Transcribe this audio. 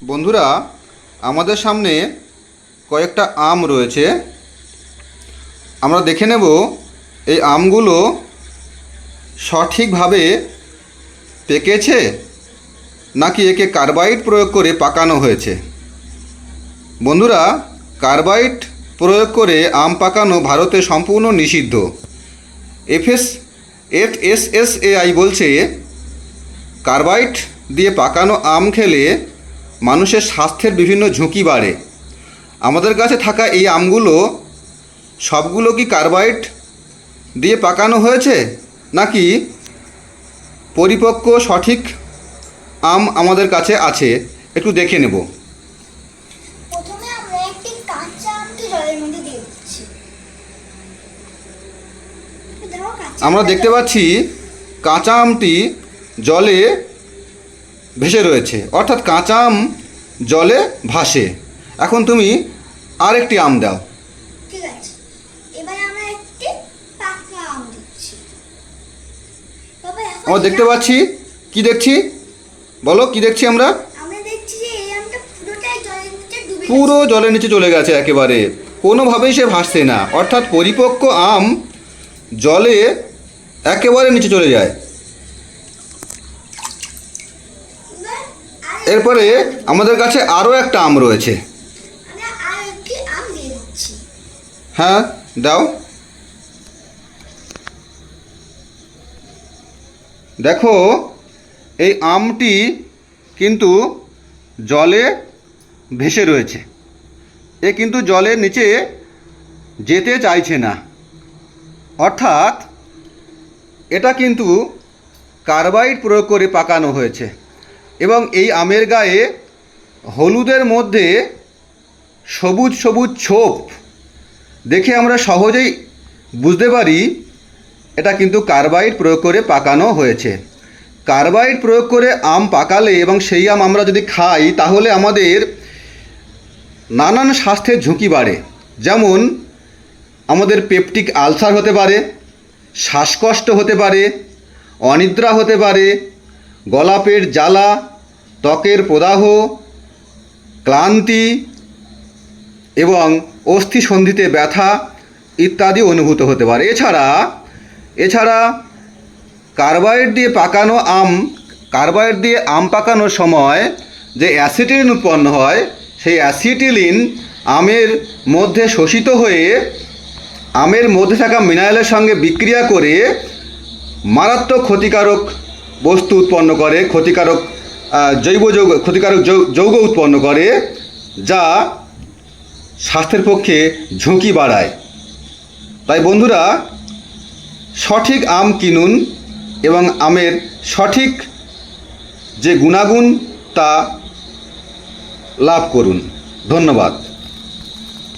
বন্ধুরা, আমাদের সামনে কয়েকটা আম রয়েছে। আমরা দেখে নেব এই আমগুলো সঠিকভাবে পেকেছে নাকি একে কার্বাইড প্রয়োগ করে পাকানো হয়েছে। বন্ধুরা, কার্বাইড প্রয়োগ করে আম পাকানো ভারতে সম্পূর্ণ নিষিদ্ধ। FSSAI বলছে কার্বাইড দিয়ে পাকানো আম খেলে মানুষের স্বাস্থ্যের বিভিন্ন ঝুঁকি বাড়ে। আমাদের কাছে থাকা এই আমগুলো সবগুলো কি কার্বাইড দিয়ে পাকানো হয়েছে নাকি পরিপক্ক সঠিক আম আমাদের কাছে আছে, একটু দেখে নেব। প্রথমে আমরা একটি কাঁচা আমকে জলের মধ্যে দিয়ে দিচ্ছি। আমরা দেখতে পাচ্ছি কাঁচা আমটি জলে ভেসে রয়েছে, অর্থাৎ কাঁচা আম জলে ভাসে। এখন তুমি আরেকটি আম দাও। ঠিক আছে, এবার আমরা একটি পাকা আম দিচ্ছি। আমরা দেখতে পাচ্ছি, কি দেখছি বলো, কি দেখছি আমরা? আমরা দেখছি যে এই আমটা পুরোটাই জলের নিচে ডুবে পুরো জলের নিচে চলে গেছে, একেবারে কোনোভাবেই সে ভাসছে না, অর্থাৎ পরিপক্ক আম জলে একেবারে নিচে চলে যায়। এরপরে আমাদের কাছে আরও একটা আম রয়েছে। আমরা আর একটি আম দিয়ে দিচ্ছি। হ্যাঁ, দাও। দেখো, এই আমটি কিন্তু জলে ভেসে রয়েছে, এ কিন্তু জলের নিচে যেতে চাইছে না, অর্থাৎ এটা কিন্তু কার্বাইড প্রয়োগ করে পাকানো হয়েছে। এবং এই আমের গায়ে হলুদের মধ্যে সবুজ সবুজ ছোপ দেখে আমরা সহজেই বুঝতে পারি এটা কিন্তু কার্বাইড প্রয়োগ করে পাকানো হয়েছে। কার্বাইড প্রয়োগ করে আম পাকালে এবং সেই আম আমরা যদি খাই তাহলে আমাদের নানান স্বাস্থ্যের ঝুঁকি বাড়ে। যেমন আমাদের পেপটিক আলসার হতে পারে, শ্বাসকষ্ট হতে পারে, অনিদ্রা হতে পারে, গলা পেট জ্বালা, ত্বকের প্রদাহ, ক্লান্তি এবং অস্থিসন্ধিতে ব্যথা ইত্যাদি অনুভূত হতে পারে। এছাড়া কার্বাইড দিয়ে আম পাকানোর সময় যে অ্যাসিটিলিন উৎপন্ন হয়, সেই অ্যাসিটিলিন আমের মধ্যে শোষিত হয়ে আমের মধ্যে থাকা মিনারেলের সঙ্গে বিক্রিয়া করে মারাত্মক ক্ষতিকারক বস্তু উৎপন্ন করে, ক্ষতিকারক যৌগ উৎপন্ন করে, যা স্বাস্থ্যের পক্ষে ঝুঁকি বাড়ায়। তাই বন্ধুরা, সঠিক আম কিনুন এবং আমের সঠিক যে গুণাগুণ তা লাভ করুন। ধন্যবাদ।